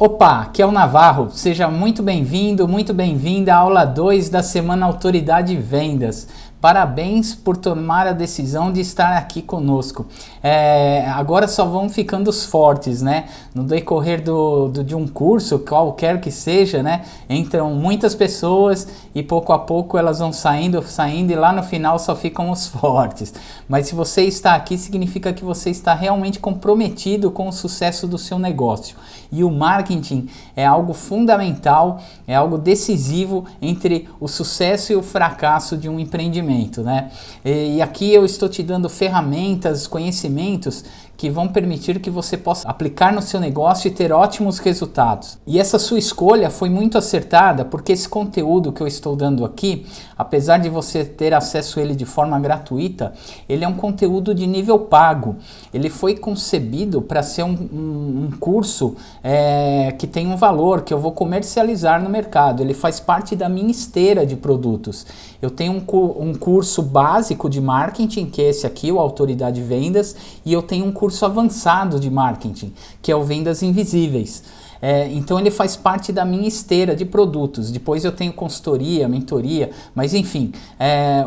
Opa, aqui é o Navarro, seja muito bem-vindo, muito bem-vinda à aula 2 da Semana Autoridade e Vendas. Parabéns por tomar a decisão de estar aqui conosco. Agora só vão ficando os fortes, né? No decorrer de um curso, qualquer que seja, né? Entram muitas pessoas e pouco a pouco elas vão saindo e lá no final só ficam os fortes. Mas se você está aqui, significa que você está realmente comprometido com o sucesso do seu negócio. E o marketing é algo fundamental, é algo decisivo entre o sucesso e o fracasso de um empreendimento, né? E aqui eu estou te dando ferramentas, conhecimentos que vão permitir que você possa aplicar no seu negócio e ter ótimos resultados. E essa sua escolha foi muito acertada, porque esse conteúdo que eu estou dando aqui, apesar de você ter acesso a ele de forma gratuita, ele é um conteúdo de nível pago. Ele foi concebido para ser um curso que tem um valor, que eu vou comercializar no mercado. Ele faz parte da minha esteira de produtos. Eu tenho um curso básico de marketing, que é esse aqui, o Autoridade Vendas, e eu tenho um curso avançado de marketing, que é o Vendas Invisíveis. Então ele faz parte da minha esteira de produtos. Depois eu tenho consultoria, mentoria, mas enfim,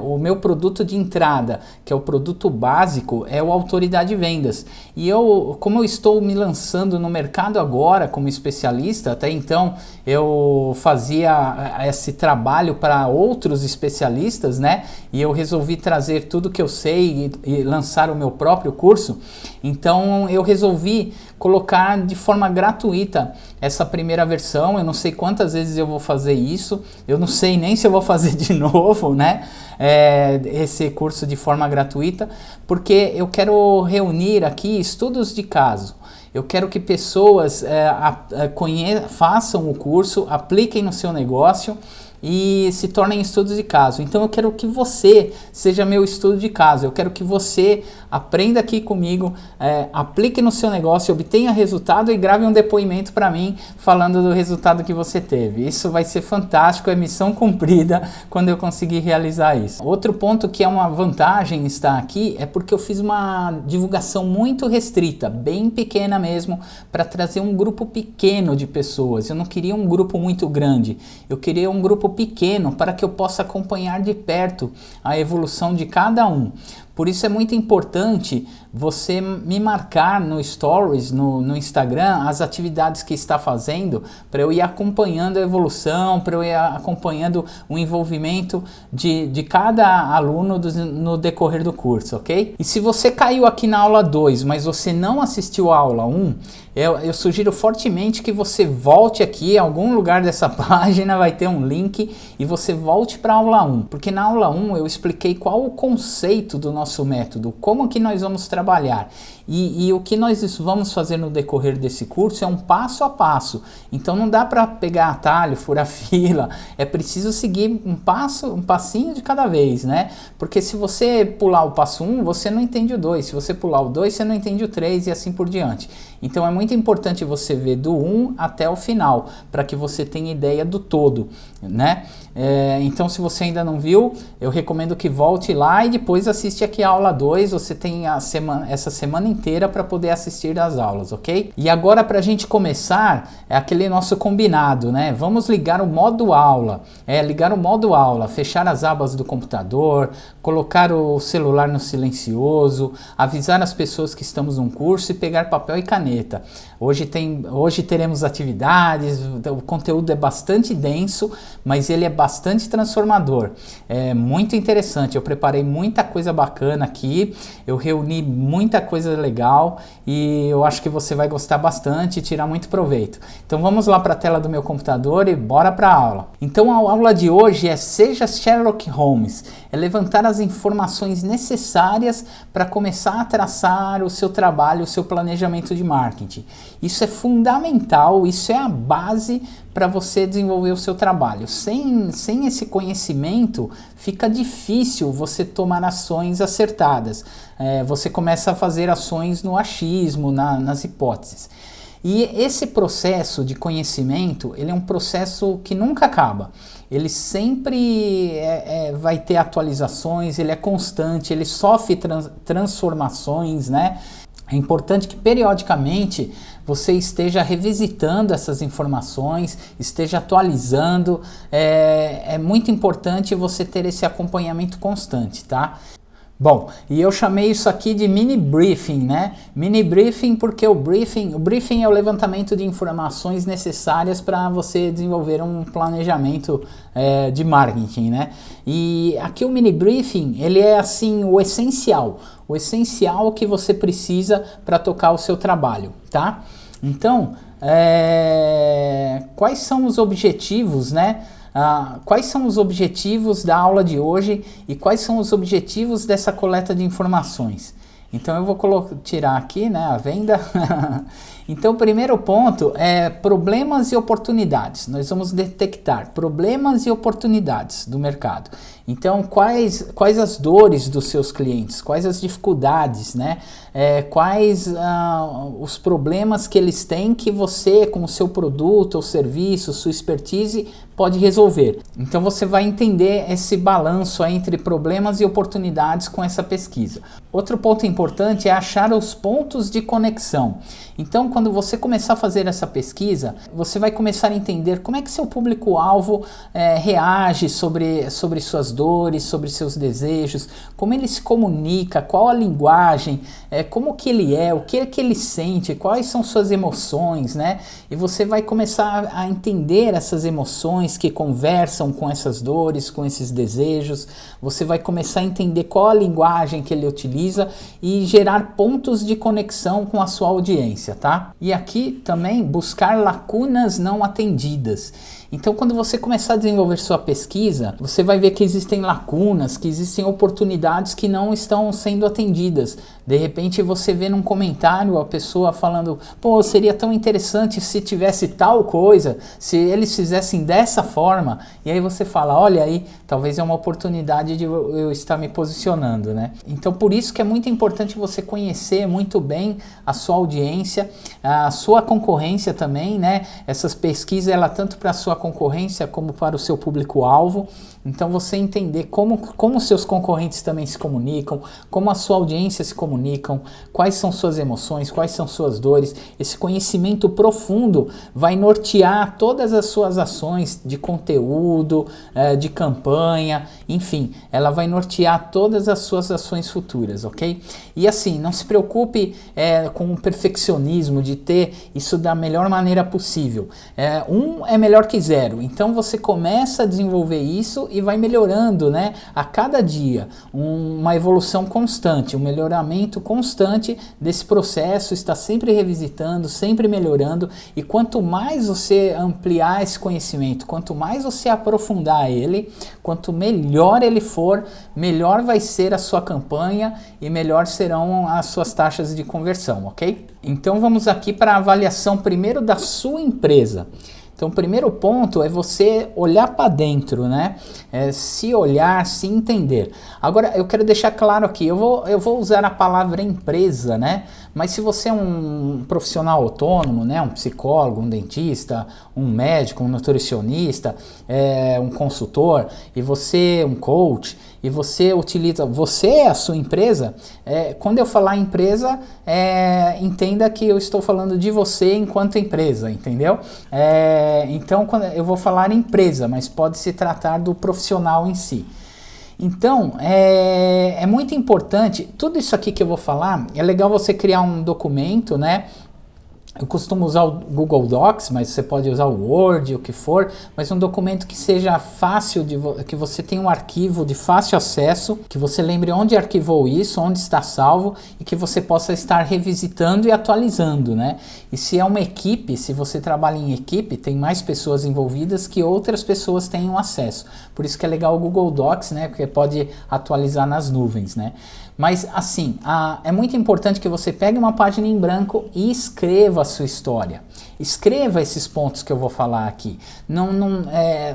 o meu produto de entrada, que é o produto básico, é o Autoridade Vendas. E como eu estou me lançando no mercado agora como especialista, até então eu fazia esse trabalho para outros especialistas, né? E eu resolvi trazer tudo que eu sei e lançar o meu próprio curso. Então eu resolvi colocar de forma gratuita essa primeira versão. Eu não sei quantas vezes eu vou fazer isso, eu não sei nem se eu vou fazer de novo, né? Esse curso de forma gratuita, porque eu quero reunir aqui estudos de caso. Eu quero que pessoas façam o curso, apliquem no seu negócio e se tornem estudos de caso. Então eu quero que você seja meu estudo de caso. Eu quero que você aprenda aqui comigo, aplique no seu negócio, obtenha resultado e grave um depoimento para mim falando do resultado que você teve. Isso vai ser fantástico, é missão cumprida quando eu conseguir realizar isso. Outro ponto que é uma vantagem estar aqui é porque eu fiz uma divulgação muito restrita, bem pequena mesmo, para trazer um grupo pequeno de pessoas. Eu não queria um grupo muito grande, eu queria um grupo pequeno para que eu possa acompanhar de perto a evolução de cada um. Por isso é muito importante você me marcar no Stories, no Instagram, as atividades que está fazendo, para eu ir acompanhando a evolução, para eu ir acompanhando o envolvimento de cada aluno no decorrer do curso, ok? E se você caiu aqui na aula 2, mas você não assistiu a aula 1, eu sugiro fortemente que você volte aqui, em algum lugar dessa página vai ter um link e você volte para a aula 1, porque na aula 1 eu expliquei qual o conceito do nosso método, como que nós vamos trabalhar e o que nós vamos fazer no decorrer desse curso é um passo a passo. Então não dá para pegar atalho, furar fila, é preciso seguir um passinho de cada vez, né? Porque se você pular o passo 1, você não entende o 2, se você pular o 2, você não entende o 3 e assim por diante. Então é muito importante você ver do 1 até o final, para que você tenha ideia do todo, né? Então se você ainda não viu, eu recomendo que volte lá e depois assiste aqui a aula 2, você tem essa semana inteira para poder assistir às aulas, ok? E agora para a gente começar, é aquele nosso combinado, né? Vamos ligar o modo aula, fechar as abas do computador, colocar o celular no silencioso, avisar as pessoas que estamos num curso e pegar papel e caneta. Hoje teremos atividades, o conteúdo é bastante denso, mas ele é bastante transformador, é muito interessante. Eu preparei muita coisa bacana aqui, eu reuni muita coisa legal e eu acho que você vai gostar bastante e tirar muito proveito. Então vamos lá para a tela do meu computador e bora para a aula. Então a aula de hoje é Seja Sherlock Holmes, é levantar as informações necessárias para começar a traçar o seu trabalho, o seu planejamento de marketing. Isso é fundamental, isso é a base para você desenvolver o seu trabalho. Sem esse conhecimento, fica difícil você tomar ações acertadas. Você começa a fazer ações no achismo, nas hipóteses. E esse processo de conhecimento, ele é um processo que nunca acaba. Ele sempre vai ter atualizações, ele é constante, ele sofre transformações, né? É importante que periodicamente você esteja revisitando essas informações, esteja atualizando. É muito importante você ter esse acompanhamento constante, tá? Bom, e eu chamei isso aqui de mini briefing, né? Mini briefing porque o briefing é o levantamento de informações necessárias para você desenvolver um planejamento de marketing, né? E aqui o mini briefing, ele é assim o essencial que você precisa para tocar o seu trabalho, tá? Então, quais são os objetivos, né? Quais são os objetivos da aula de hoje e quais são os objetivos dessa coleta de informações? Então eu vou tirar aqui, né, a venda. Então o primeiro ponto é problemas e oportunidades. Nós vamos detectar problemas e oportunidades do mercado. Então quais as dores dos seus clientes, quais as dificuldades, né? Quais os problemas que eles têm que você, com o seu produto ou serviço, sua expertise, pode resolver. Então você vai entender esse balanço entre problemas e oportunidades com essa pesquisa. Outro ponto importante é achar os pontos de conexão. Então, quando você começar a fazer essa pesquisa, você vai começar a entender como é que seu público-alvo reage sobre suas dores, sobre seus desejos, como ele se comunica, qual a linguagem, como que ele é, o que ele sente, quais são suas emoções, né? E você vai começar a entender essas emoções que conversam com essas dores, com esses desejos. Você vai começar a entender qual a linguagem que ele utiliza e gerar pontos de conexão com a sua audiência, tá? E aqui também buscar lacunas não atendidas. Então, quando você começar a desenvolver sua pesquisa, você vai ver que existem lacunas, que existem oportunidades que não estão sendo atendidas. De repente, você vê num comentário a pessoa falando: pô, seria tão interessante se tivesse tal coisa, se eles fizessem dessa forma. E aí você fala: olha aí, talvez é uma oportunidade de eu estar me posicionando, né? Então, por isso que é muito importante você conhecer muito bem a sua audiência, a sua concorrência também, né? Essas pesquisas, ela tanto para a sua concorrência como para o seu público-alvo. Então você entender como seus concorrentes também se comunicam, como a sua audiência se comunicam, quais são suas emoções, quais são suas dores. Esse conhecimento profundo vai nortear todas as suas ações de conteúdo, de campanha, enfim, ela vai nortear todas as suas ações futuras, ok? E assim, não se preocupe com o perfeccionismo de ter isso da melhor maneira possível. Um é melhor que zero, então você começa a desenvolver isso e vai melhorando, né? A cada dia, uma evolução constante, um melhoramento constante desse processo, está sempre revisitando, sempre melhorando, e quanto mais você ampliar esse conhecimento, quanto mais você aprofundar ele, quanto melhor ele for, melhor vai ser a sua campanha e melhor serão as suas taxas de conversão, ok? Então vamos aqui para a avaliação primeiro da sua empresa. Então, o primeiro ponto é você olhar para dentro, né? Se olhar, se entender. Agora, eu quero deixar claro aqui, eu vou usar a palavra empresa, né? Mas se você é um profissional autônomo, né? Um psicólogo, um dentista, um médico, um nutricionista, um consultor, e você, um coach, e você utiliza, você é a sua empresa, quando eu falar empresa, entenda que eu estou falando de você enquanto empresa, entendeu? Então, quando eu vou falar empresa, mas pode se tratar do profissional em si. Então, é muito importante, tudo isso aqui que eu vou falar, é legal você criar um documento, né? Eu costumo usar o Google Docs, mas você pode usar o Word, o que for, mas um documento que seja fácil, que você tenha um arquivo de fácil acesso, que você lembre onde arquivou isso, onde está salvo, e que você possa estar revisitando e atualizando, né? E se é uma equipe, se você trabalha em equipe, tem mais pessoas envolvidas que outras pessoas tenham acesso. Por isso que é legal o Google Docs, né? Porque pode atualizar nas nuvens, né? Mas assim, é muito importante que você pegue uma página em branco e escreva a sua história. Escreva esses pontos que eu vou falar aqui.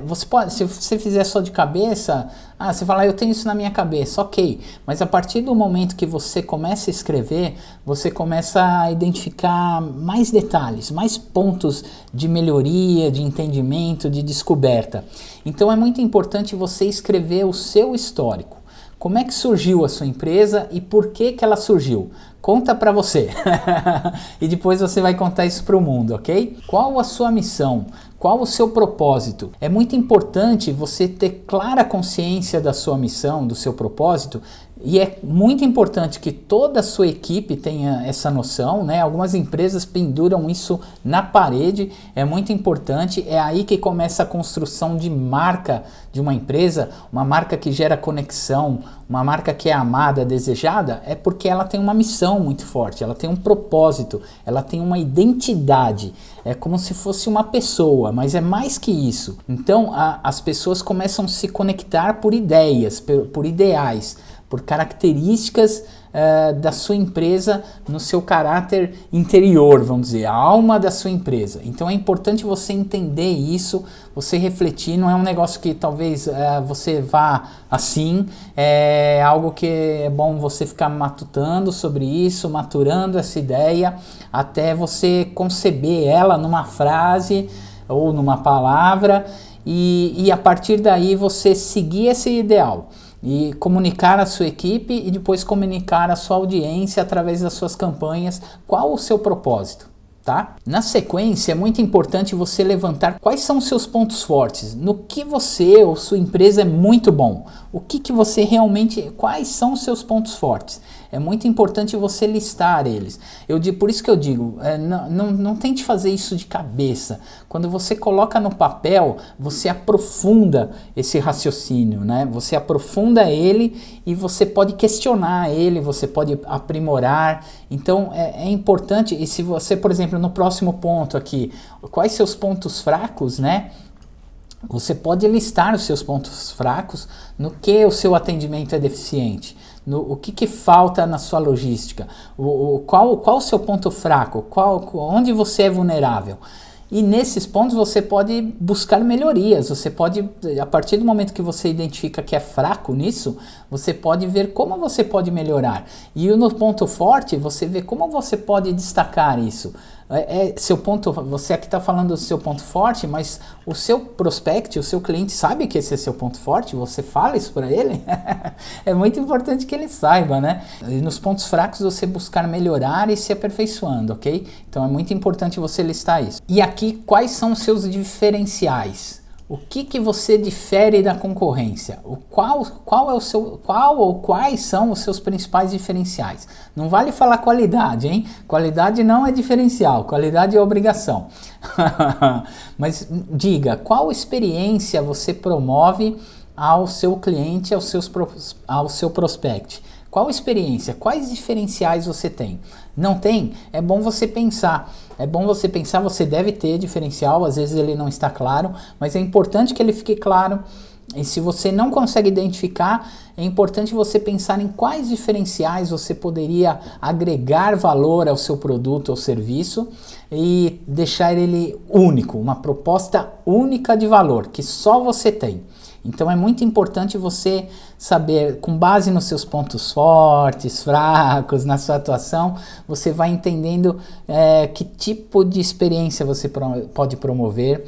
Você pode, se você fizer só de cabeça, você fala, eu tenho isso na minha cabeça, ok. Mas a partir do momento que você começa a escrever, você começa a identificar mais detalhes, mais pontos de melhoria, de entendimento, de descoberta. Então é muito importante você escrever o seu histórico. Como é que surgiu a sua empresa e por que ela surgiu? conta para você. E depois você vai contar isso para o mundo, ok? Qual a sua missão? Qual o seu propósito? É muito importante você ter clara consciência da sua missão, do seu propósito, e é muito importante que toda a sua equipe tenha essa noção, né? Algumas empresas penduram isso na parede, é muito importante, é aí que começa a construção de marca de uma empresa, uma marca que gera conexão, uma marca que é amada, desejada, é porque ela tem uma missão muito forte, ela tem um propósito, ela tem uma identidade, é como se fosse uma pessoa, mas é mais que isso. Então as pessoas começam a se conectar por ideias, por ideais, por características da sua empresa no seu caráter interior, vamos dizer, a alma da sua empresa. Então é importante você entender isso, você refletir, não é um negócio que talvez você vá assim, é algo que é bom você ficar matutando sobre isso, maturando essa ideia, até você conceber ela numa frase ou numa palavra e a partir daí você seguir esse ideal. E comunicar à sua equipe e depois comunicar à sua audiência através das suas campanhas qual o seu propósito, tá? Na sequência, é muito importante você levantar quais são os seus pontos fortes, no que você ou sua empresa é muito bom, o que você realmente, quais são os seus pontos fortes. É muito importante você listar eles. Por isso que eu digo, não tente fazer isso de cabeça. Quando você coloca no papel, você aprofunda esse raciocínio, né? Você aprofunda ele e você pode questionar ele, você pode aprimorar. Então é importante, e se você, por exemplo, no próximo ponto aqui, quais seus pontos fracos, né? Você pode listar os seus pontos fracos, no que o seu atendimento é deficiente, o que falta na sua logística, qual o seu ponto fraco, onde você é vulnerável. E nesses pontos você pode buscar melhorias, você pode, a partir do momento que você identifica que é fraco nisso, você pode ver como você pode melhorar. E no ponto forte, você vê como você pode destacar isso. Seu ponto, você aqui está falando do seu ponto forte, mas o seu prospect, o seu cliente sabe que esse é seu ponto forte, você fala isso para ele? É muito importante que ele saiba, né? E nos pontos fracos você buscar melhorar e se aperfeiçoando, ok? Então é muito importante você listar isso. E aqui, quais são os seus diferenciais? O que você difere da concorrência? Qual ou quais são os seus principais diferenciais? Não vale falar qualidade, hein? Qualidade não é diferencial, qualidade é obrigação. Mas diga, qual experiência você promove ao seu cliente, ao seu prospect? Qual experiência? Quais diferenciais você tem? Não tem? É bom você pensar. Você deve ter diferencial, às vezes ele não está claro, mas é importante que ele fique claro. E se você não consegue identificar, é importante você pensar em quais diferenciais você poderia agregar valor ao seu produto ou serviço e deixar ele único, uma proposta única de valor que só você tem. Então é muito importante você saber, com base nos seus pontos fortes, fracos, na sua atuação, você vai entendendo que tipo de experiência você pode promover,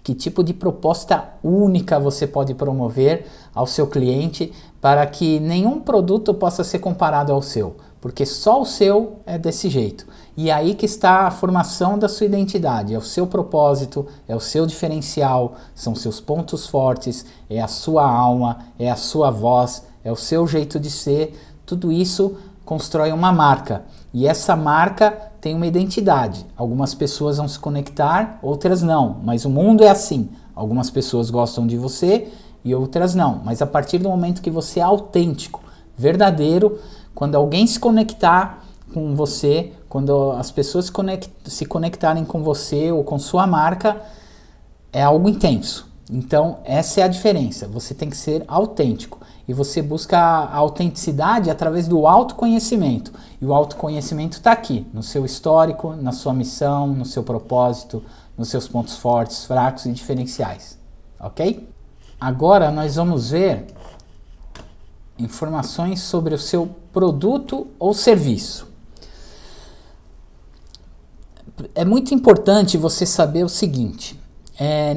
que tipo de proposta única você pode promover ao seu cliente para que nenhum produto possa ser comparado ao seu, porque só o seu é desse jeito. E aí que está a formação da sua identidade, é o seu propósito, é o seu diferencial, são seus pontos fortes, é a sua alma, é a sua voz, é o seu jeito de ser. Tudo isso constrói uma marca e essa marca tem uma identidade. Algumas pessoas vão se conectar, outras não, mas o mundo é assim. Algumas pessoas gostam de você e outras não, mas a partir do momento que você é autêntico, verdadeiro, quando alguém se conectar com você, quando as pessoas se conectarem com você ou com sua marca, é algo intenso. Então essa é a diferença, você tem que ser autêntico e você busca a autenticidade através do autoconhecimento, e o autoconhecimento está aqui, no seu histórico, na sua missão, no seu propósito, nos seus pontos fortes, fracos e diferenciais, ok? Agora nós vamos ver informações sobre o seu produto ou serviço. É muito importante você saber o seguinte,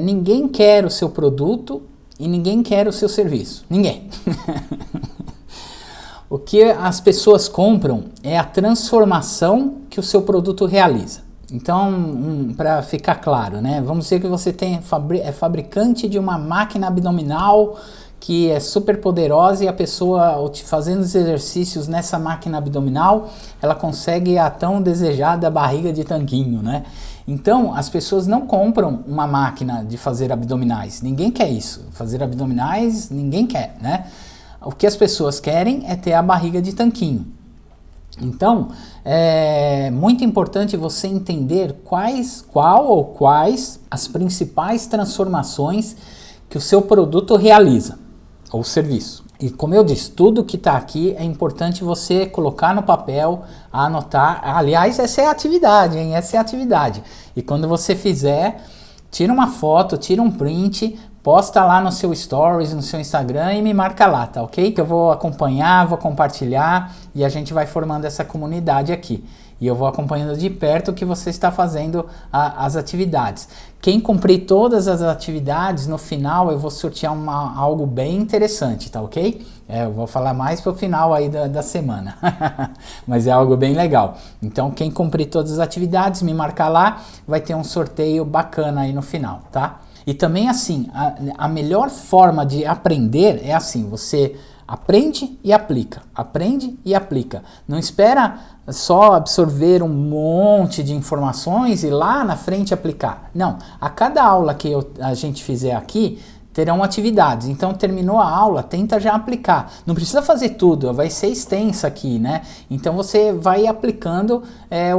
ninguém quer o seu produto e ninguém quer o seu serviço, ninguém. O que as pessoas compram é a transformação que o seu produto realiza. Então, para ficar claro, né? Vamos dizer que você é fabricante de uma máquina abdominal que é super poderosa e a pessoa fazendo os exercícios nessa máquina abdominal, ela consegue a tão desejada barriga de tanquinho, né? Então, as pessoas não compram uma máquina de fazer abdominais. Ninguém quer isso. Fazer abdominais, ninguém quer, né? O que as pessoas querem é ter a barriga de tanquinho. Então, é muito importante você entender quais as principais transformações que o seu produto realiza, ou serviço. E como eu disse, tudo que está aqui é importante você colocar no papel, anotar. Aliás, essa é a atividade, hein? Essa é a atividade. E quando você fizer, tira uma foto, tira um print, posta lá no seu Stories, no seu Instagram e me marca lá, tá ok? Que eu vou acompanhar, vou compartilhar e a gente vai formando essa comunidade aqui. E eu vou acompanhando de perto o que você está fazendo as atividades. Quem cumprir todas as atividades, no final eu vou sortear algo bem interessante, tá ok? Eu vou falar mais pro final aí da semana, mas é algo bem legal. Então quem cumprir todas as atividades, me marcar lá, vai ter um sorteio bacana aí no final, tá? E também assim, a melhor forma de aprender é assim, você aprende e aplica, aprende e aplica. Não espera só absorver um monte de informações e lá na frente aplicar. Não, a cada aula que a gente fizer aqui, terão atividades. Então terminou a aula, tenta já aplicar. Não precisa fazer tudo, vai ser extensa aqui, né? Então você vai aplicando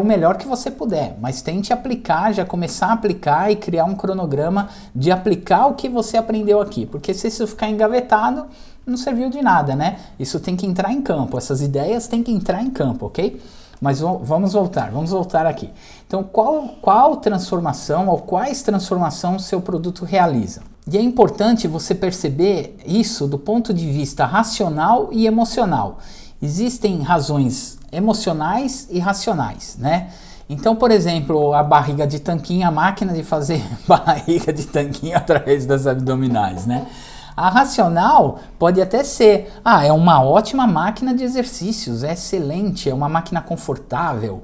o melhor que você puder, mas tente aplicar, já começar a aplicar e criar um cronograma de aplicar o que você aprendeu aqui, porque se isso ficar engavetado, não serviu de nada, né? Isso tem que entrar em campo, essas ideias têm que entrar em campo, ok? Mas vamos voltar aqui. Então, qual transformação ou quais transformações seu produto realiza? E é importante você perceber isso do ponto de vista racional e emocional. Existem razões emocionais e racionais, né? Então, por exemplo, a barriga de tanquinho, a máquina de fazer barriga de tanquinho através das abdominais, né? A racional pode até ser, é uma ótima máquina de exercícios, é excelente, é uma máquina confortável,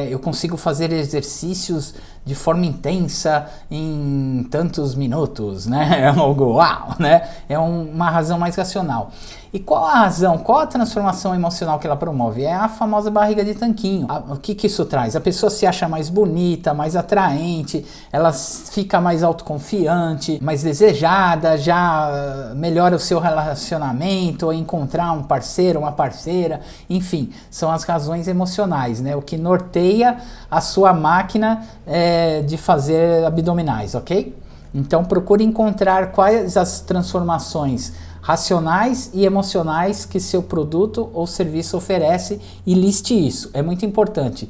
eu consigo fazer exercícios de forma intensa em tantos minutos, né? É algo uau, né? É uma razão mais racional. E qual a razão, qual a transformação emocional que ela promove? É a famosa barriga de tanquinho. O que isso traz? A pessoa se acha mais bonita, mais atraente, ela fica mais autoconfiante, mais desejada, já melhora o seu relacionamento, ou encontrar um parceiro, uma parceira, enfim, são as razões emocionais, né? O que norteia a sua máquina de fazer abdominais, ok? Então procure encontrar quais as transformações racionais e emocionais que seu produto ou serviço oferece e liste isso. É muito importante.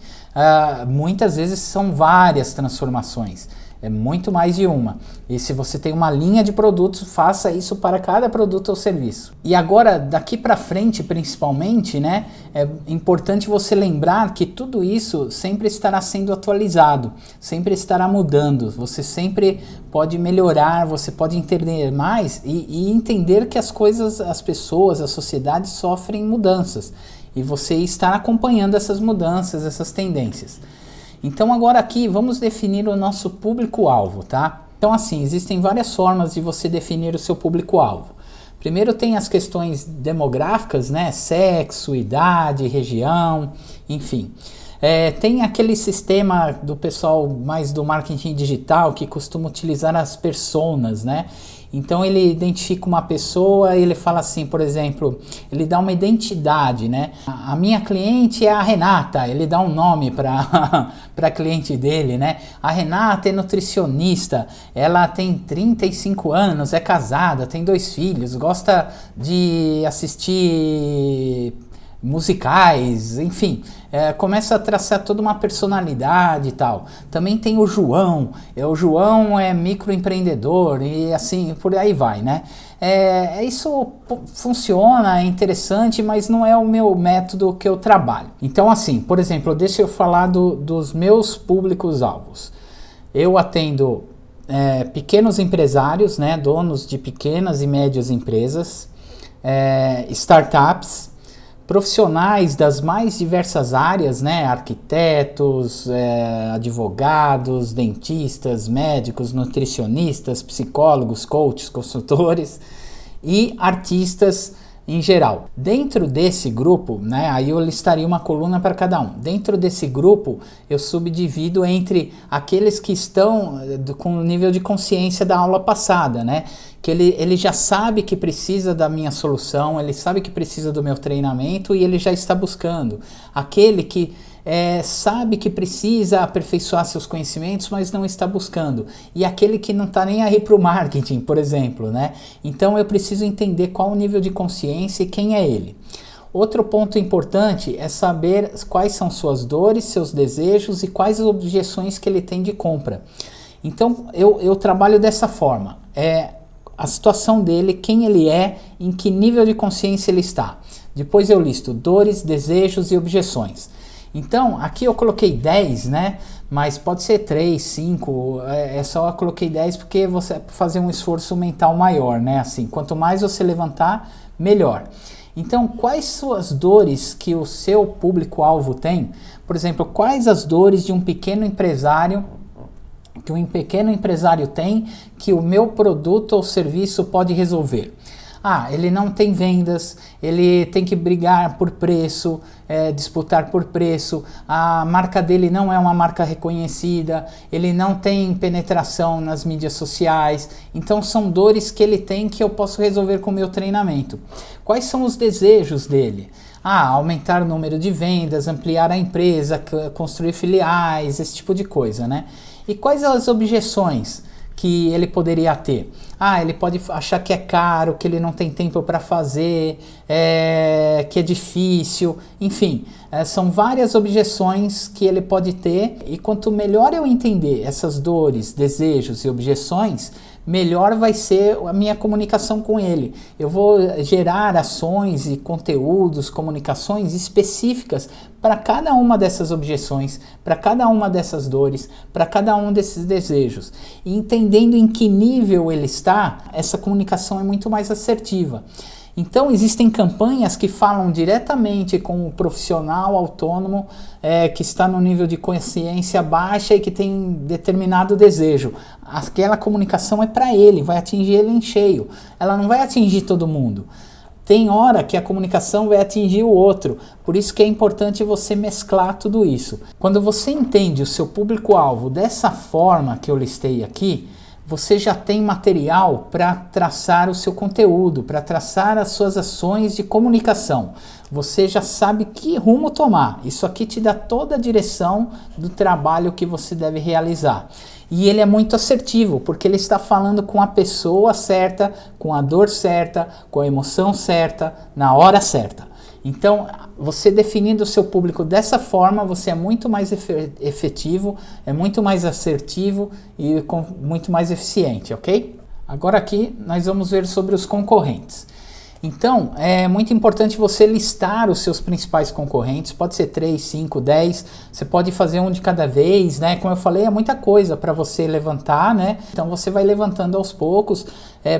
Muitas vezes são várias transformações. É muito mais de uma. E se você tem uma linha de produtos, faça isso para cada produto ou serviço. E agora, daqui para frente, principalmente, né, é importante você lembrar que tudo isso sempre estará sendo atualizado, sempre estará mudando. Você sempre pode melhorar, você pode entender mais e entender que as coisas, as pessoas, a sociedade sofrem mudanças. E você está acompanhando essas mudanças, essas tendências. Então agora aqui vamos definir o nosso público-alvo, tá? Então assim, existem várias formas de você definir o seu público-alvo. Primeiro tem as questões demográficas, né? Sexo, idade, região, enfim. Tem aquele sistema do pessoal mais do marketing digital que costuma utilizar as personas, né? Então ele identifica uma pessoa e ele fala assim, por exemplo, ele dá uma identidade, né? A minha cliente é a Renata, ele dá um nome para a cliente dele, né? A Renata é nutricionista, ela tem 35 anos, é casada, tem 2 filhos, gosta de assistir musicais, enfim, começa a traçar toda uma personalidade e tal. Também tem o João é microempreendedor e assim, por aí vai, né? Isso funciona, é interessante, mas não é o meu método que eu trabalho. Então assim, por exemplo, deixa eu falar dos meus públicos-alvos. Eu atendo pequenos empresários, né, donos de pequenas e médias empresas, startups, profissionais das mais diversas áreas, né? Arquitetos, advogados, dentistas, médicos, nutricionistas, psicólogos, coaches, consultores e artistas em geral. Dentro desse grupo, né, aí eu listaria uma coluna para cada um. Dentro desse grupo, eu subdivido entre aqueles que estão com o nível de consciência da aula passada, né? Que ele já sabe que precisa da minha solução, ele sabe que precisa do meu treinamento e ele já está buscando. Aquele que sabe que precisa aperfeiçoar seus conhecimentos, mas não está buscando. E aquele que não está nem aí para o marketing, por exemplo, né? Então eu preciso entender qual o nível de consciência e quem é ele. Outro ponto importante é saber quais são suas dores, seus desejos e quais as objeções que ele tem de compra. Então eu trabalho dessa forma. A situação dele, quem ele é, em que nível de consciência ele está. Depois eu listo dores, desejos e objeções. Então, aqui eu coloquei 10, né? Mas pode ser 3, 5, só eu coloquei 10 porque você vai fazer um esforço mental maior, né? Assim, quanto mais você levantar, melhor. Então, quais são as dores que o seu público-alvo tem? Por exemplo, quais as dores de um pequeno empresário que um pequeno empresário tem que o meu produto ou serviço pode resolver? Ele não tem vendas, ele tem que brigar por preço, disputar por preço, a marca dele não é uma marca reconhecida, ele não tem penetração nas mídias sociais. Então são dores que ele tem que eu posso resolver com o meu treinamento. Quais são os desejos dele? Aumentar o número de vendas, ampliar a empresa, construir filiais, esse tipo de coisa, né? E quais as objeções que ele poderia ter? Ele pode achar que é caro, que ele não tem tempo para fazer, que é difícil, enfim, são várias objeções que ele pode ter, e quanto melhor eu entender essas dores, desejos e objeções, melhor vai ser a minha comunicação com ele. Eu vou gerar ações e conteúdos, comunicações específicas para cada uma dessas objeções, para cada uma dessas dores, para cada um desses desejos. E entendendo em que nível ele está, essa comunicação é muito mais assertiva. Então existem campanhas que falam diretamente com o profissional autônomo que está no nível de consciência baixa e que tem determinado desejo. Aquela comunicação é para ele, vai atingir ele em cheio. Ela não vai atingir todo mundo. Tem hora que a comunicação vai atingir o outro, por isso que é importante você mesclar tudo isso. Quando você entende o seu público-alvo dessa forma que eu listei aqui, você já tem material para traçar o seu conteúdo, para traçar as suas ações de comunicação. Você já sabe que rumo tomar. Isso aqui te dá toda a direção do trabalho que você deve realizar. E ele é muito assertivo, porque ele está falando com a pessoa certa, com a dor certa, com a emoção certa, na hora certa. Então, você definindo o seu público dessa forma, você é muito mais efetivo, é muito mais assertivo e muito mais eficiente, ok? Agora aqui nós vamos ver sobre os concorrentes. Então, é muito importante você listar os seus principais concorrentes, pode ser 3, 5, 10, você pode fazer um de cada vez, né? Como eu falei, é muita coisa para você levantar, né? Então você vai levantando aos poucos,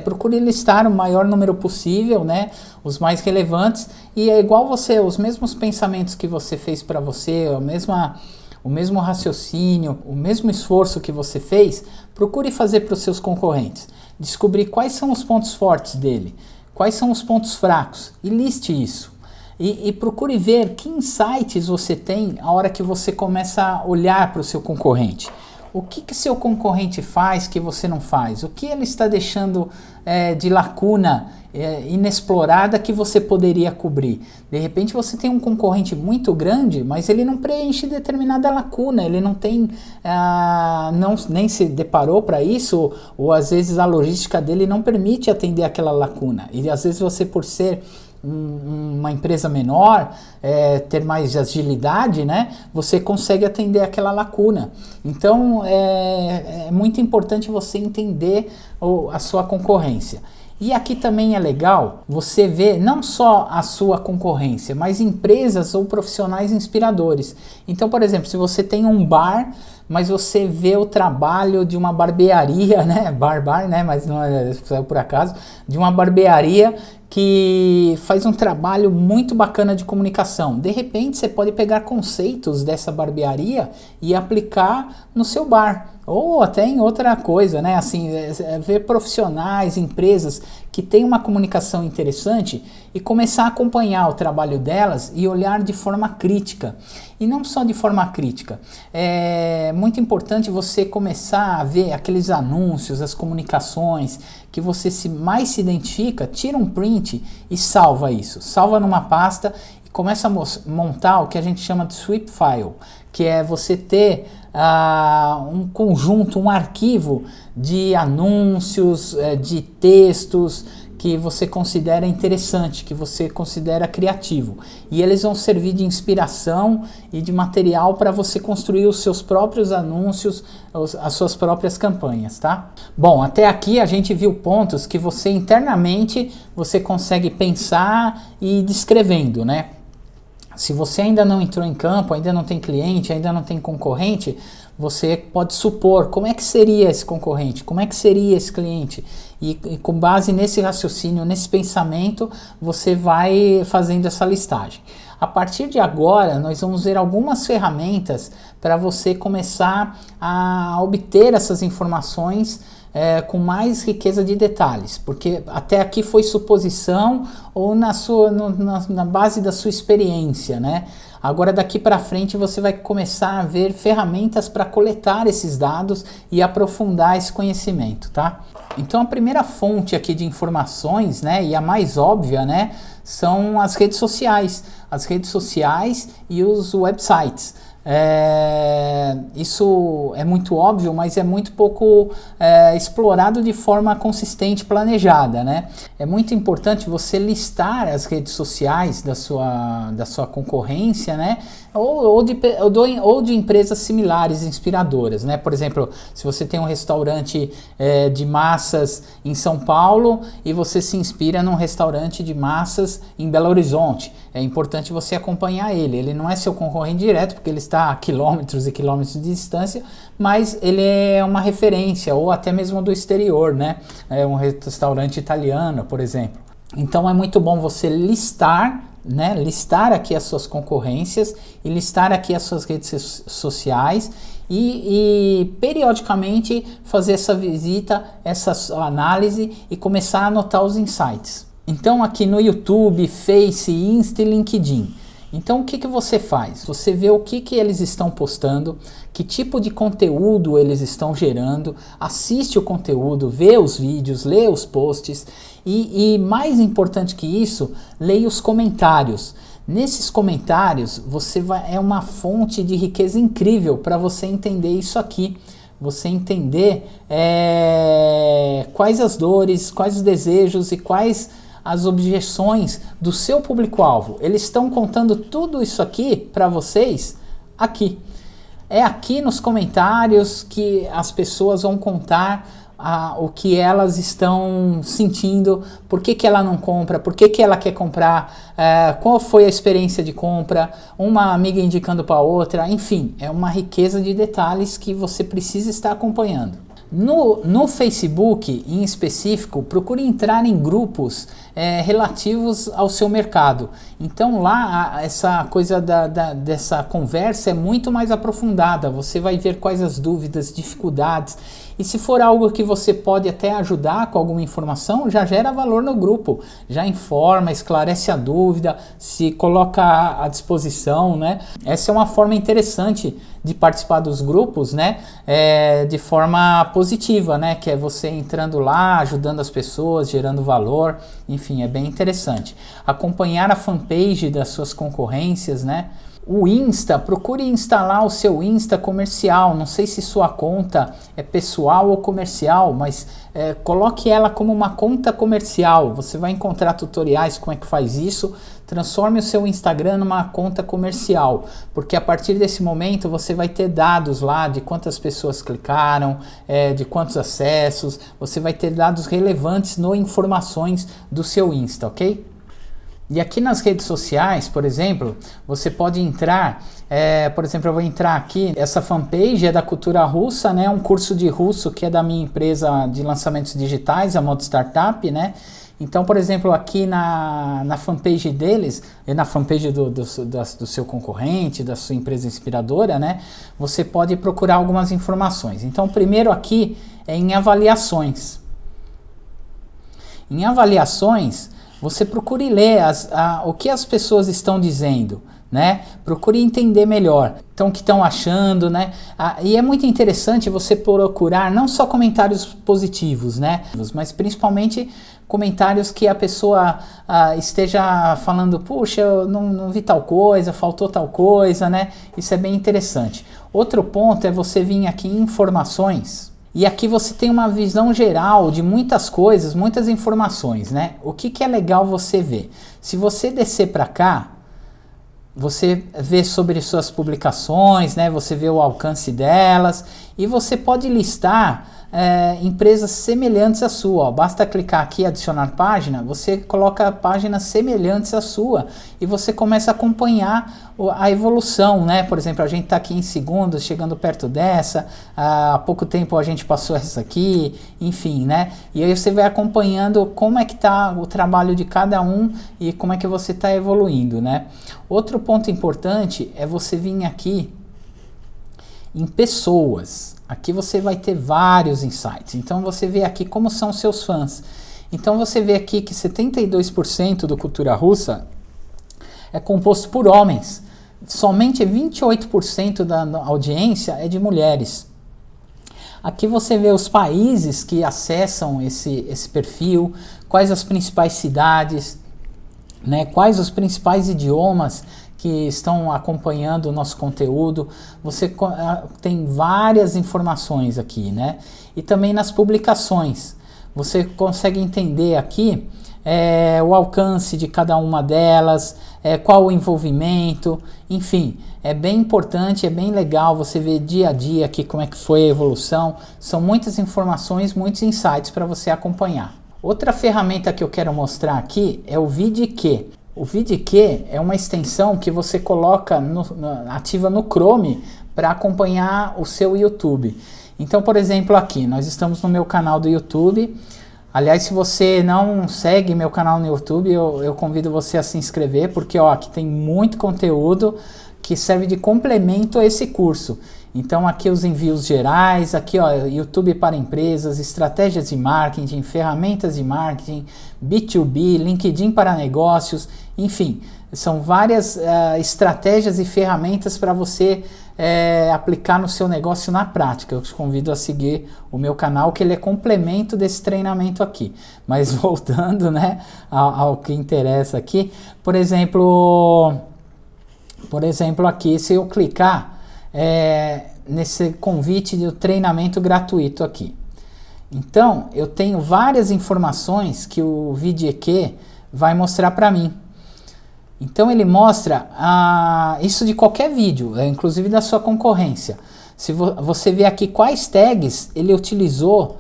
procure listar o maior número possível, né? Os mais relevantes, e é igual você, os mesmos pensamentos que você fez para você, o mesmo raciocínio, o mesmo esforço que você fez, procure fazer para os seus concorrentes, descobrir quais são os pontos fortes dele, quais são os pontos fracos, e liste isso. E procure ver que insights você tem a hora que você começa a olhar para o seu concorrente. O que seu concorrente faz que você não faz? O que ele está deixando de lacuna inexplorada que você poderia cobrir? De repente você tem um concorrente muito grande, mas ele não preenche determinada lacuna, ele não tem, nem se deparou para isso, ou às vezes a logística dele não permite atender aquela lacuna. E às vezes você, por ser uma empresa menor, ter mais agilidade, né, você consegue atender aquela lacuna. Então é muito importante você entender a sua concorrência. E aqui também é legal você ver não só a sua concorrência, mas empresas ou profissionais inspiradores. Então, por exemplo, se você tem um bar, mas você vê o trabalho de uma barbearia, né? Barbar, né? Mas não é por acaso, de uma barbearia que faz um trabalho muito bacana de comunicação. De repente você pode pegar conceitos dessa barbearia e aplicar no seu bar, ou até em outra coisa, né? Assim, ver profissionais, empresas que têm uma comunicação interessante e começar a acompanhar o trabalho delas e olhar de forma crítica. E não só de forma crítica, é muito importante você começar a ver aqueles anúncios, as comunicações que você mais se identifica, tira um print e salva isso. Salva numa pasta e começa a montar o que a gente chama de sweep file, que é você ter um conjunto, um arquivo de anúncios, de textos que você considera interessante, que você considera criativo. E eles vão servir de inspiração e de material para você construir os seus próprios anúncios, as suas próprias campanhas, tá? Bom, até aqui a gente viu pontos que você internamente você consegue pensar e ir descrevendo, né? Se você ainda não entrou em campo, ainda não tem cliente, ainda não tem concorrente, você pode supor como é que seria esse concorrente, como é que seria esse cliente. E com base nesse raciocínio, nesse pensamento, você vai fazendo essa listagem. A partir de agora, nós vamos ver algumas ferramentas para você começar a obter essas informações com mais riqueza de detalhes, porque até aqui foi suposição ou na base da sua experiência, né? Agora daqui para frente você vai começar a ver ferramentas para coletar esses dados e aprofundar esse conhecimento, tá? Então a primeira fonte aqui de informações, né, e a mais óbvia, né, são as redes sociais e os websites. Isso é muito óbvio, mas é muito pouco explorado de forma consistente, planejada, né? É muito importante você listar as redes sociais da sua concorrência, né? Ou de empresas similares, inspiradoras, né? Por exemplo, se você tem um restaurante de massas em São Paulo e você se inspira num restaurante de massas em Belo Horizonte, é importante você acompanhar ele. Ele não é seu concorrente direto, porque ele está a quilômetros e quilômetros de distância, mas ele é uma referência, ou até mesmo do exterior, né? É um restaurante italiano, por exemplo. Então é muito bom você listar, né? Listar aqui as suas concorrências e listar aqui as suas redes sociais e periodicamente fazer essa visita, essa análise e começar a anotar os insights. Então aqui no YouTube, Face, Insta e LinkedIn. Então o que você faz? Você vê o que eles estão postando, que tipo de conteúdo eles estão gerando, assiste o conteúdo, vê os vídeos, lê os posts e mais importante que isso, leia os comentários. Nesses comentários é uma fonte de riqueza incrível para você entender isso aqui. Você entender quais as dores, quais os desejos e quais as objeções do seu público-alvo. Eles estão contando tudo isso aqui para vocês aqui. É aqui nos comentários que as pessoas vão contar o que elas estão sentindo, por que ela não compra, por que ela quer comprar, qual foi a experiência de compra, uma amiga indicando para outra, enfim, é uma riqueza de detalhes que você precisa estar acompanhando. No Facebook, em específico, procure entrar em grupos relativos ao seu mercado. Então lá essa coisa dessa conversa é muito mais aprofundada. Você vai ver quais as dúvidas, dificuldades. E se for algo que você pode até ajudar com alguma informação, já gera valor no grupo. Já informa, esclarece a dúvida, se coloca à disposição, né? Essa é uma forma interessante de participar dos grupos, né? De forma positiva, né? Que é você entrando lá, ajudando as pessoas, gerando valor. Enfim, é bem interessante. Acompanhar a fanpage das suas concorrências, né? O Insta, procure instalar o seu Insta comercial. Não sei se sua conta é pessoal ou comercial, mas coloque ela como uma conta comercial. Você vai encontrar tutoriais como é que faz isso. Transforme o seu Instagram numa conta comercial, porque a partir desse momento você vai ter dados lá de quantas pessoas clicaram, de quantos acessos. Você vai ter dados relevantes no informações do seu Insta, ok? E aqui nas redes sociais, por exemplo, você pode entrar, por exemplo, eu vou entrar aqui, essa fanpage é da Cultura Russa, né, um curso de russo que é da minha empresa de lançamentos digitais, a Modo Startup, né. Então, por exemplo, aqui na fanpage deles, e na fanpage do seu concorrente, da sua empresa inspiradora, né, você pode procurar algumas informações. Então, o primeiro aqui é em avaliações. Em avaliações, você procure ler o que as pessoas estão dizendo, né? Procure entender melhor. Então, o que estão achando, né? E é muito interessante você procurar não só comentários positivos, né? Mas principalmente comentários que a pessoa esteja falando, puxa, eu não vi tal coisa, faltou tal coisa, né? Isso é bem interessante. Outro ponto é você vir aqui em informações. E aqui você tem uma visão geral de muitas coisas, muitas informações, né? O que é legal você ver? Se você descer para cá, você vê sobre suas publicações, né? Você vê o alcance delas e você pode listar empresas semelhantes à sua. Ó. Basta clicar aqui adicionar página, você coloca páginas semelhantes à sua e você começa a acompanhar a evolução, né? Por exemplo, a gente está aqui em segundos, chegando perto dessa, há pouco tempo a gente passou essa aqui, enfim, né? E aí você vai acompanhando como é que está o trabalho de cada um e como é que você está evoluindo, né? Outro ponto importante é você vir aqui em pessoas. Aqui você vai ter vários insights. Então você vê aqui como são seus fãs. Então você vê aqui que 72% do Cultura Russa é composto por homens. Somente 28% da audiência é de mulheres. Aqui você vê os países que acessam esse perfil, quais as principais cidades, né, quais os principais idiomas que estão acompanhando o nosso conteúdo. Você tem várias informações aqui, né? E também nas publicações. Você consegue entender aqui o alcance de cada uma delas, qual o envolvimento, enfim, é bem importante, é bem legal você ver dia a dia aqui como é que foi a evolução. São muitas informações, muitos insights para você acompanhar. Outra ferramenta que eu quero mostrar aqui é o VidQ. O VidQ é uma extensão que você coloca ativa no Chrome para acompanhar o seu YouTube. Então, por exemplo, aqui, nós estamos no meu canal do YouTube. Aliás, se você não segue meu canal no YouTube, eu convido você a se inscrever, porque ó, aqui tem muito conteúdo que serve de complemento a esse curso. Então aqui os envios gerais, aqui ó, YouTube para empresas, estratégias de marketing, ferramentas de marketing, B2B, LinkedIn para negócios, enfim, são várias estratégias e ferramentas para você aplicar no seu negócio na prática. Eu te convido a seguir o meu canal, que ele é complemento desse treinamento aqui. Mas voltando, né, ao que interessa aqui, por exemplo aqui, se eu clicar nesse convite do treinamento gratuito aqui. Então, eu tenho várias informações que o VidQ vai mostrar para mim. Então, ele mostra isso de qualquer vídeo, inclusive da sua concorrência. Se você vê aqui quais tags ele utilizou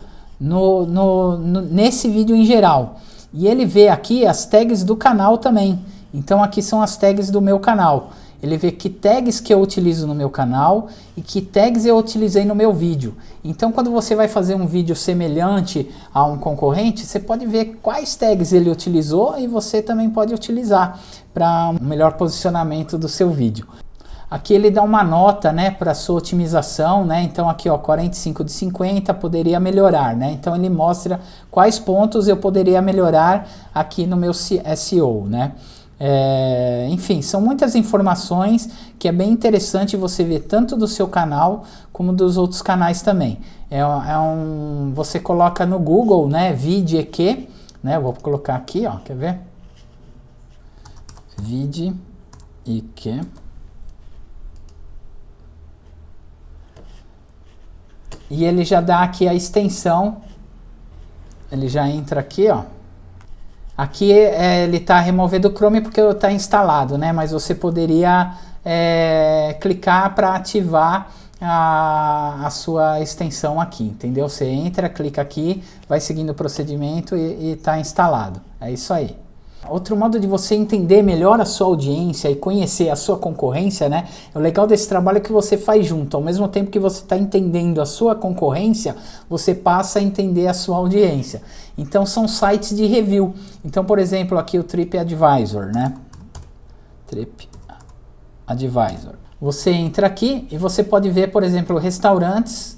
nesse vídeo em geral. E ele vê aqui as tags do canal também. Então, aqui são as tags do meu canal. Ele vê que tags que eu utilizo no meu canal e que tags eu utilizei no meu vídeo. Então, quando você vai fazer um vídeo semelhante a um concorrente, você pode ver quais tags ele utilizou e você também pode utilizar para um melhor posicionamento do seu vídeo. Aqui ele dá uma nota, né, para sua otimização, né? Então aqui ó, 45 de 50, poderia melhorar, né? Então ele mostra quais pontos eu poderia melhorar aqui no meu SEO, né? Enfim, são muitas informações que é bem interessante você ver tanto do seu canal como dos outros canais também. Você coloca no Google, né, VidQ, né, eu vou colocar aqui, ó, quer ver? VidQ. E ele já dá aqui a extensão, ele já entra aqui, ó. Aqui ele está removendo o Chrome porque está instalado, né? Mas você poderia clicar para ativar a sua extensão aqui, entendeu? Você entra, clica aqui, vai seguindo o procedimento e está instalado. É isso aí. Outro modo de você entender melhor a sua audiência e conhecer a sua concorrência, né? O legal desse trabalho é que você faz junto. Ao mesmo tempo que você está entendendo a sua concorrência, você passa a entender a sua audiência. Então são sites de review. Então, por exemplo, aqui o TripAdvisor, né? TripAdvisor. Você entra aqui e você pode ver, por exemplo, restaurantes.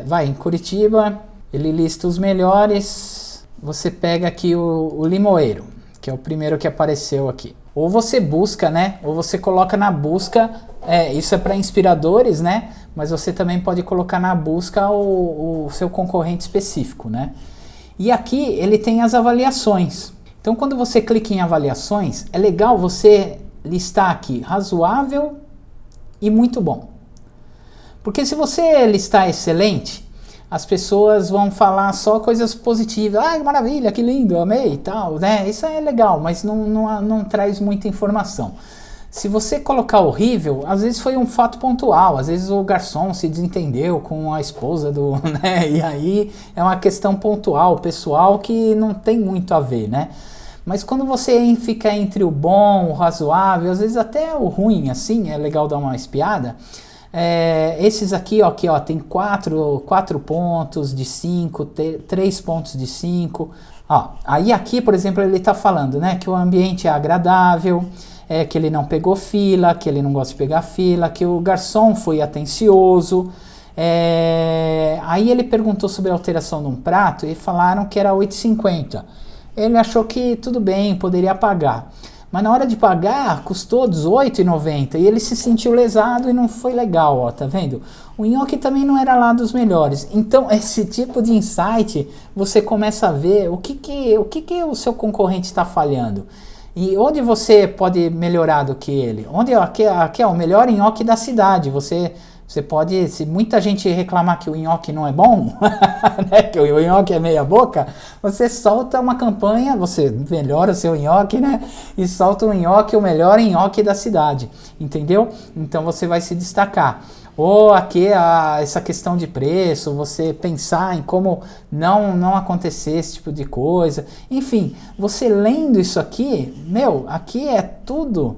Vai em Curitiba, ele lista os melhores. Você pega aqui o Limoeiro, que é o primeiro que apareceu aqui. Ou você busca, né? Ou você coloca na busca, isso é para inspiradores, né? Mas você também pode colocar na busca o seu concorrente específico, né? E aqui ele tem as avaliações. Então quando você clica em avaliações, é legal você listar aqui razoável e muito bom. Porque se você listar excelente, as pessoas vão falar só coisas positivas. Ai, que maravilha, que lindo, amei e tal, né? Isso é legal, mas não traz muita informação. Se você colocar horrível, às vezes foi um fato pontual, às vezes o garçom se desentendeu com a esposa do, né? E aí é uma questão pontual, pessoal, que não tem muito a ver, né? Mas quando você fica entre o bom, o razoável, às vezes até o ruim, assim, é legal dar uma espiada. Esses aqui, ó, tem 4 pontos de 5, 3 pontos de 5. Ó, aí aqui, por exemplo, ele está falando, né, que o ambiente é agradável, que ele não pegou fila, que ele não gosta de pegar fila, que o garçom foi atencioso. Aí ele perguntou sobre a alteração de um prato e falaram que era 8,50. Ele achou que tudo bem, poderia pagar. Mas na hora de pagar, custou R$18,90 e ele se sentiu lesado e não foi legal, ó, tá vendo? O nhoque também não era lá dos melhores. Então, esse tipo de insight, você começa a ver o que o seu concorrente está falhando. E onde você pode melhorar do que ele? Aqui é o melhor nhoque da cidade. Você pode, se muita gente reclamar que o nhoque não é bom, né, que o nhoque é meia boca, você solta uma campanha, você melhora o seu nhoque, né, e solta um nhoque, o melhor nhoque da cidade, entendeu? Então você vai se destacar. Ou aqui essa questão de preço, você pensar em como não acontecer esse tipo de coisa. Enfim, você lendo isso aqui, aqui é tudo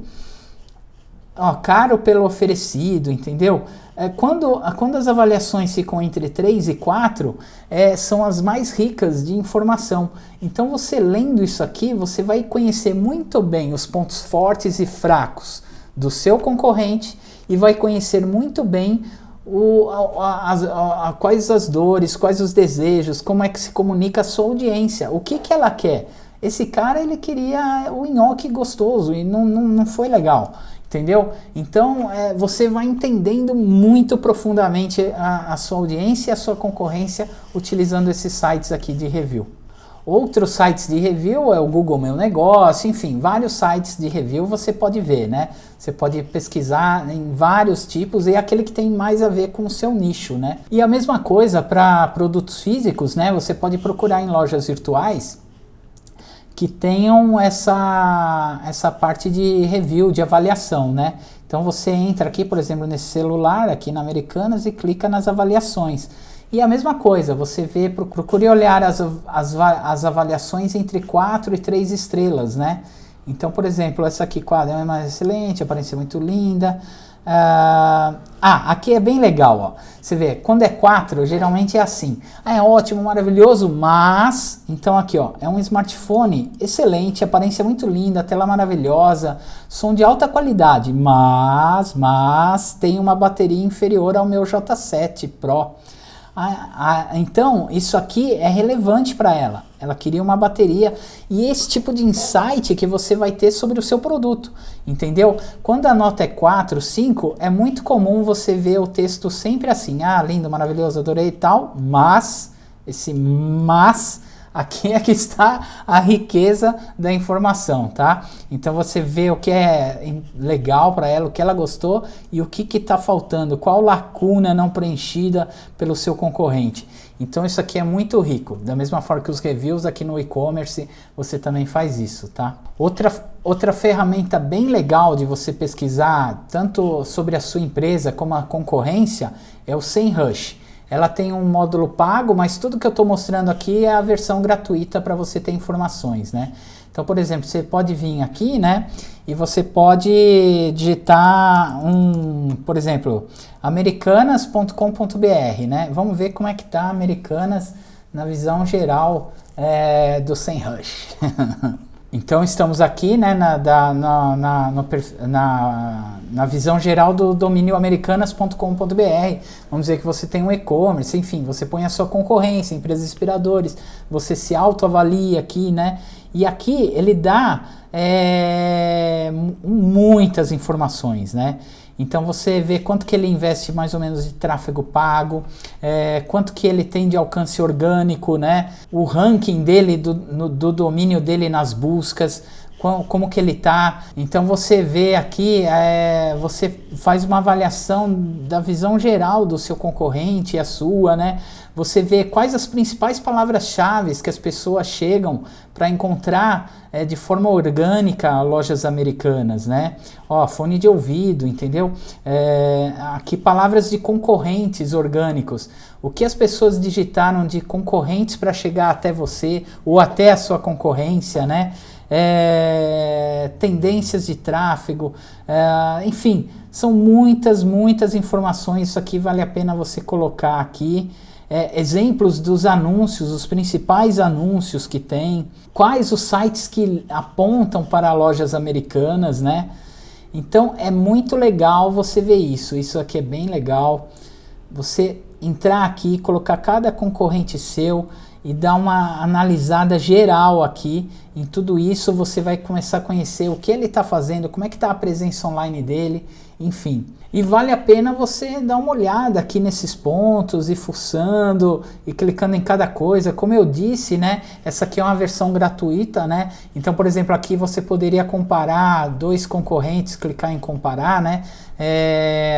caro pelo oferecido, entendeu? Quando as avaliações ficam entre 3 e 4, são as mais ricas de informação. Então você lendo isso aqui, você vai conhecer muito bem os pontos fortes e fracos do seu concorrente e vai conhecer muito bem quais as dores, quais os desejos, como é que se comunica a sua audiência, o que ela quer. Esse cara, ele queria o nhoque gostoso e não foi legal. Entendeu? Então você vai entendendo muito profundamente a sua audiência e a sua concorrência utilizando esses sites aqui de review. Outros sites de review é o Google Meu Negócio, enfim, vários sites de review você pode ver, né? Você pode pesquisar em vários tipos e é aquele que tem mais a ver com o seu nicho, né? E a mesma coisa para produtos físicos, né? Você pode procurar em lojas virtuais que tenham essa parte de review, de avaliação, né? Então você entra aqui, por exemplo, nesse celular, aqui na Americanas, e clica nas avaliações. E a mesma coisa, você procure olhar as avaliações entre 4 e 3 estrelas, né? Então, por exemplo, essa aqui, quadra é mais excelente, aparência muito linda. Aqui é bem legal, ó. Você vê, quando é 4, geralmente é assim. É ótimo, maravilhoso, mas... Então aqui, ó, é um smartphone excelente, aparência muito linda, tela maravilhosa, som de alta qualidade, mas tem uma bateria inferior ao meu J7 Pro. Então, isso aqui é relevante para ela. Ela queria uma bateria e esse tipo de insight que você vai ter sobre o seu produto, entendeu? Quando a nota é 4, 5, é muito comum você ver o texto sempre assim, lindo, maravilhoso, adorei e tal, mas, aqui é que está a riqueza da informação, tá? Então você vê o que é legal para ela, o que ela gostou e o que está faltando, qual lacuna não preenchida pelo seu concorrente. Então isso aqui é muito rico, da mesma forma que os reviews aqui no e-commerce, você também faz isso, tá? Outra ferramenta bem legal de você pesquisar, tanto sobre a sua empresa como a concorrência, é o SEMrush. ela tem um módulo pago, mas tudo que eu estou mostrando aqui é a versão gratuita para você ter informações, né? Então, por exemplo, você pode vir aqui, né? E você pode digitar por exemplo, americanas.com.br, né? Vamos ver como é que tá Americanas na visão geral do SEMrush. Então estamos aqui, né, na visão geral do domínio americanas.com.br. Vamos dizer que você tem um e-commerce, enfim, você põe a sua concorrência, empresas inspiradores, você se autoavalia aqui, né? E aqui ele dá muitas informações, né? Então você vê quanto que ele investe mais ou menos de tráfego pago, quanto que ele tem de alcance orgânico, né? O ranking dele, do domínio dele nas buscas, como que ele tá. Então você vê aqui, você faz uma avaliação da visão geral do seu concorrente e a sua, né? Você vê quais as principais palavras-chave que as pessoas chegam para encontrar de forma orgânica lojas americanas, né? Ó, fone de ouvido, entendeu? Aqui palavras de concorrentes orgânicos. O que as pessoas digitaram de concorrentes para chegar até você ou até a sua concorrência, né? Tendências de tráfego, enfim, são muitas informações. Isso aqui vale a pena você colocar aqui. Exemplos dos anúncios, os principais anúncios que tem, quais os sites que apontam para lojas americanas, né? Então é muito legal você ver isso aqui é bem legal, você entrar aqui, colocar cada concorrente seu e dar uma analisada geral aqui em tudo isso. Você vai começar a conhecer o que ele está fazendo, como é que está a presença online dele, enfim. E vale a pena você dar uma olhada aqui nesses pontos e fuçando e clicando em cada coisa. Como eu disse, né, essa aqui é uma versão gratuita, né? Então, por exemplo, aqui você poderia comparar dois concorrentes, clicar em comparar, né?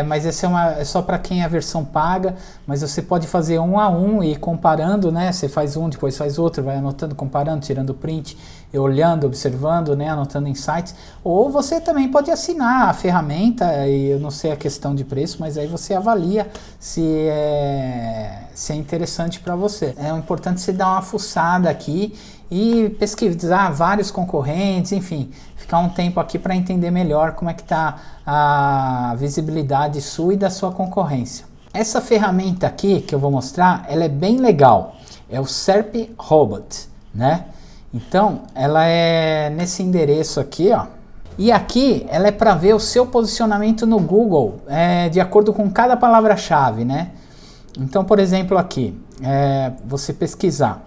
Mas essa é só para quem é a versão paga, mas você pode fazer um a um e ir comparando, né? Você faz um, depois faz outro, vai anotando, comparando, tirando print, e olhando, observando, né? Anotando insights. Ou você também pode assinar a ferramenta, e eu não sei a questão de preço, mas aí você avalia se é interessante para você. É importante você dar uma fuçada aqui e pesquisar vários concorrentes, enfim, ficar um tempo aqui para entender melhor como é que está a visibilidade sua e da sua concorrência. Essa ferramenta aqui que eu vou mostrar, ela é bem legal, é o SERP Robot, né? Então, ela é nesse endereço aqui, ó. E aqui, ela é para ver o seu posicionamento no Google, de acordo com cada palavra-chave, né? Então, por exemplo, aqui, você pesquisar.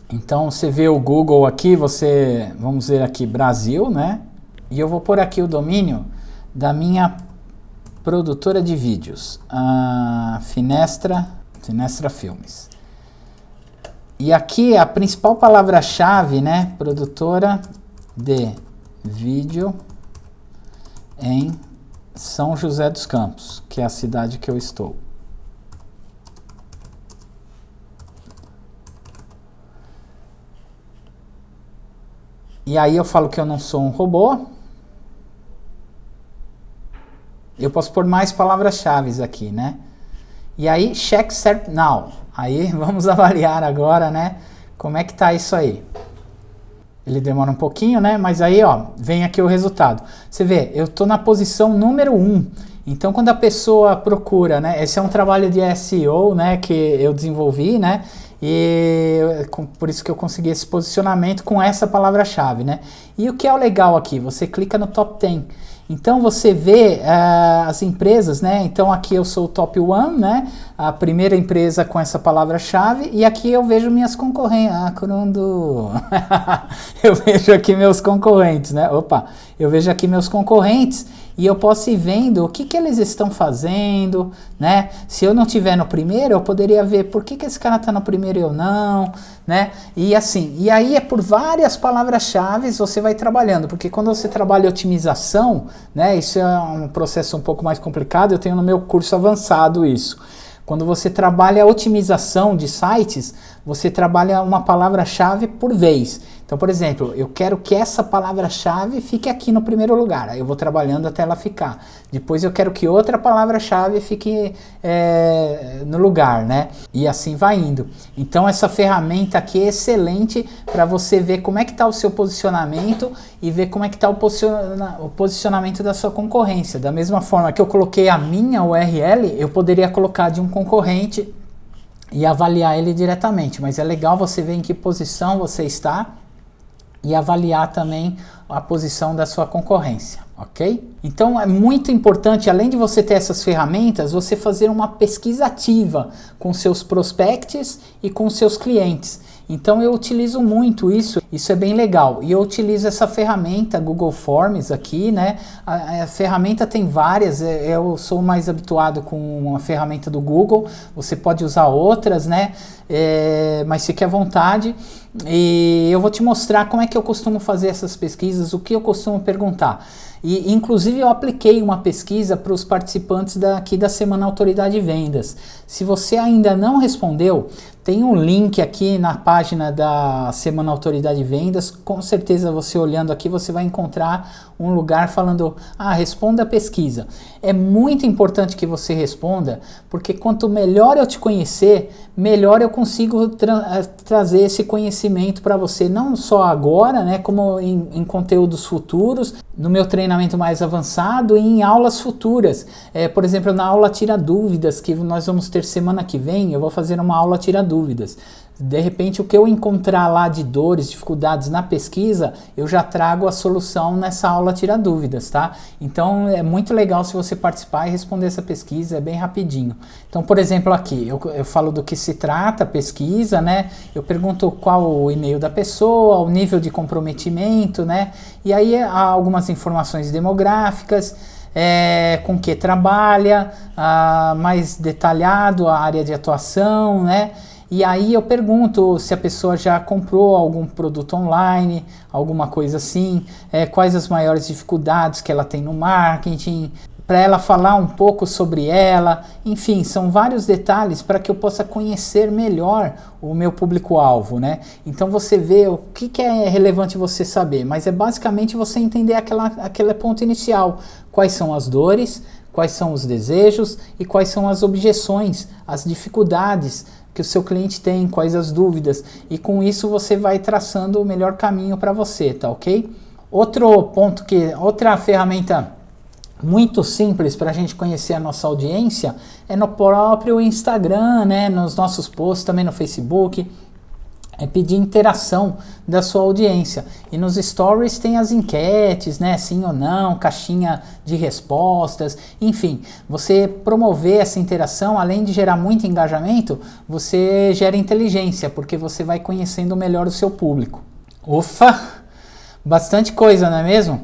Então, você vê o Google aqui, vamos ver aqui, Brasil, né? E eu vou pôr aqui o domínio da minha produtora de vídeos, a Finestra Filmes. E aqui a principal palavra-chave, né? Produtora de vídeo em São José dos Campos, que é a cidade que eu estou. E aí eu falo que eu não sou um robô. Eu posso pôr mais palavras-chave aqui, né? E aí, check SERP Now. Aí vamos avaliar agora, né? Como é que tá isso aí. Ele demora um pouquinho, né? Mas aí, ó, vem aqui o resultado. Você vê, eu tô na posição número 1. Então, quando a pessoa procura, né? Esse é um trabalho de SEO, né? Que eu desenvolvi, né? E por isso que eu consegui esse posicionamento com essa palavra-chave, né? E o que é o legal aqui? Você clica no Top 10. Então você vê as empresas, né? Então aqui eu sou o Top 1, né? A primeira empresa com essa palavra-chave. E aqui eu vejo minhas concorrentes. Eu vejo aqui meus concorrentes, né? Eu vejo aqui meus concorrentes e eu posso ir vendo o que eles estão fazendo, né? Se eu não estiver no primeiro, eu poderia ver por que esse cara está no primeiro e eu não, né? E assim, e aí é por várias palavras-chave você vai trabalhando, porque quando você trabalha otimização, né? Isso é um processo um pouco mais complicado, eu tenho no meu curso avançado isso. Quando você trabalha a otimização de sites, você trabalha uma palavra-chave por vez. Então, por exemplo, eu quero que essa palavra-chave fique aqui no primeiro lugar, aí eu vou trabalhando até ela ficar. Depois eu quero que outra palavra-chave fique no lugar, né? E assim vai indo. Então essa ferramenta aqui é excelente para você ver como é que está o seu posicionamento e ver como é que está o posicionamento da sua concorrência. Da mesma forma que eu coloquei a minha URL, eu poderia colocar de um concorrente e avaliar ele diretamente, mas é legal você ver em que posição você está e avaliar também a posição da sua concorrência, ok? Então é muito importante, além de você ter essas ferramentas, você fazer uma pesquisa ativa com seus prospects e com seus clientes. Então eu utilizo muito isso é bem legal. E eu utilizo essa ferramenta Google Forms aqui, né? A ferramenta tem várias, eu sou mais habituado com a ferramenta do Google, você pode usar outras, né? Mas fique à vontade. E eu vou te mostrar como é que eu costumo fazer essas pesquisas, o que eu costumo perguntar. E inclusive eu apliquei uma pesquisa para os participantes aqui da Semana Autoridade de Vendas. Se você ainda não respondeu, tem um link aqui na página da Semana Autoridade de Vendas. Com certeza você olhando aqui você vai encontrar um lugar falando, responda a pesquisa. É muito importante que você responda, porque quanto melhor eu te conhecer, melhor eu consigo trazer esse conhecimento para você, não só agora, né, como em conteúdos futuros, no meu treinamento mais avançado e em aulas futuras. Por exemplo, na aula Tira Dúvidas, que nós vamos ter semana que vem, eu vou fazer uma aula Tira Dúvidas. De repente, o que eu encontrar lá de dores, dificuldades na pesquisa, eu já trago a solução nessa aula Tira Dúvidas, tá? Então, é muito legal se você participar e responder essa pesquisa, é bem rapidinho. Então, por exemplo, aqui, eu falo do que se trata a pesquisa, né? Eu pergunto qual o e-mail da pessoa, o nível de comprometimento, né? E aí, há algumas informações demográficas, com que trabalha, mais detalhado a área de atuação, né? E aí eu pergunto se a pessoa já comprou algum produto online, alguma coisa assim, quais as maiores dificuldades que ela tem no marketing, para ela falar um pouco sobre ela, enfim, são vários detalhes para que eu possa conhecer melhor o meu público-alvo, né? Então você vê o que é relevante você saber, mas é basicamente você entender aquele ponto inicial, quais são as dores, quais são os desejos e quais são as objeções, as dificuldades que o seu cliente tem, quais as dúvidas, e com isso você vai traçando o melhor caminho para você, tá ok? Outro ponto outra ferramenta muito simples para a gente conhecer a nossa audiência é no próprio Instagram, né? Nos nossos posts, também no Facebook. É pedir interação da sua audiência. E nos stories tem as enquetes, né? Sim ou não, caixinha de respostas, enfim. Você promover essa interação, além de gerar muito engajamento, você gera inteligência, porque você vai conhecendo melhor o seu público. Ufa! Bastante coisa, não é mesmo?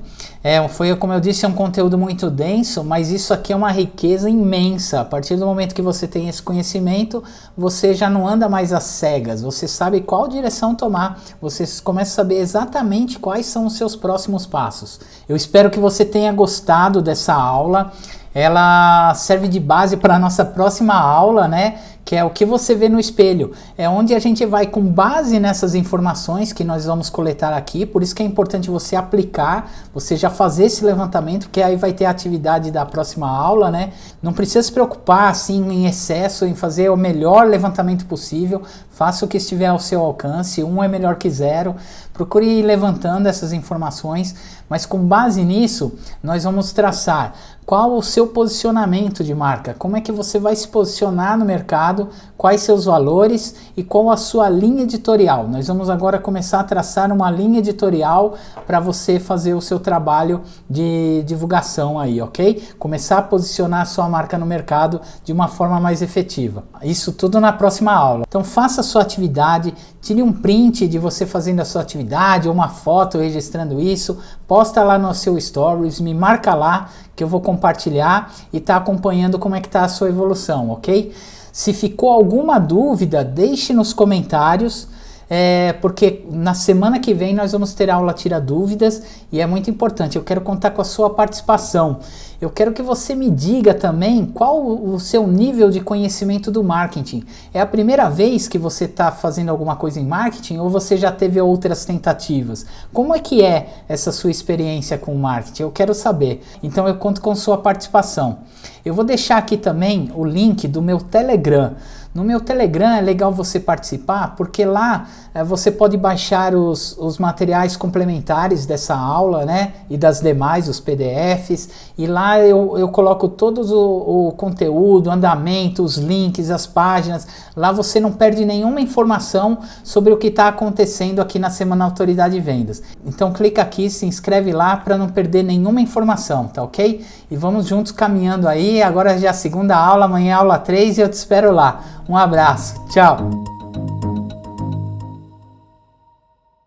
Foi, como eu disse, um conteúdo muito denso, mas isso aqui é uma riqueza imensa. A partir do momento que você tem esse conhecimento, você já não anda mais às cegas, você sabe qual direção tomar, você começa a saber exatamente quais são os seus próximos passos. Eu espero que você tenha gostado dessa aula. Ela serve de base para a nossa próxima aula, né? Que é o que você vê no espelho. É onde a gente vai, com base nessas informações que nós vamos coletar aqui, por isso que é importante você aplicar, você já fazer esse levantamento, que aí vai ter a atividade da próxima aula, né? Não precisa se preocupar, assim, em excesso, em fazer o melhor levantamento possível, faça o que estiver ao seu alcance, um é melhor que zero, procure ir levantando essas informações, mas com base nisso, nós vamos traçar qual o seu posicionamento de marca, como é que você vai se posicionar no mercado, quais seus valores e qual a sua linha editorial. Nós vamos agora começar a traçar uma linha editorial para você fazer o seu trabalho de divulgação aí, ok? Começar a posicionar a sua marca no mercado de uma forma mais efetiva. Isso tudo na próxima aula. Então faça a sua atividade, tire um print de você fazendo a sua atividade, ou uma foto registrando isso, posta lá no seu stories, me marca lá que eu vou compartilhar e tá acompanhando como é que tá a sua evolução, ok? Se ficou alguma dúvida, deixe nos comentários. porque na semana que vem nós vamos ter a aula Tira Dúvidas e é muito importante, eu quero contar com a sua participação. Eu quero que você me diga também qual o seu nível de conhecimento do marketing. É a primeira vez que você está fazendo alguma coisa em marketing ou você já teve outras tentativas? Como é que é essa sua experiência com o marketing? Eu quero saber. Então eu conto com sua participação. Eu vou deixar aqui também o link do meu Telegram. No meu Telegram é legal você participar, porque lá você pode baixar os materiais complementares dessa aula, né? E das demais, os PDFs. E lá eu coloco todos o conteúdo, andamento, os links, as páginas. Lá você não perde nenhuma informação sobre o que está acontecendo aqui na Semana Autoridade Vendas. Então clica aqui, se inscreve lá para não perder nenhuma informação, tá ok? E vamos juntos caminhando aí. Agora já é a segunda aula, amanhã é a aula 3 e eu te espero lá. Um abraço, tchau!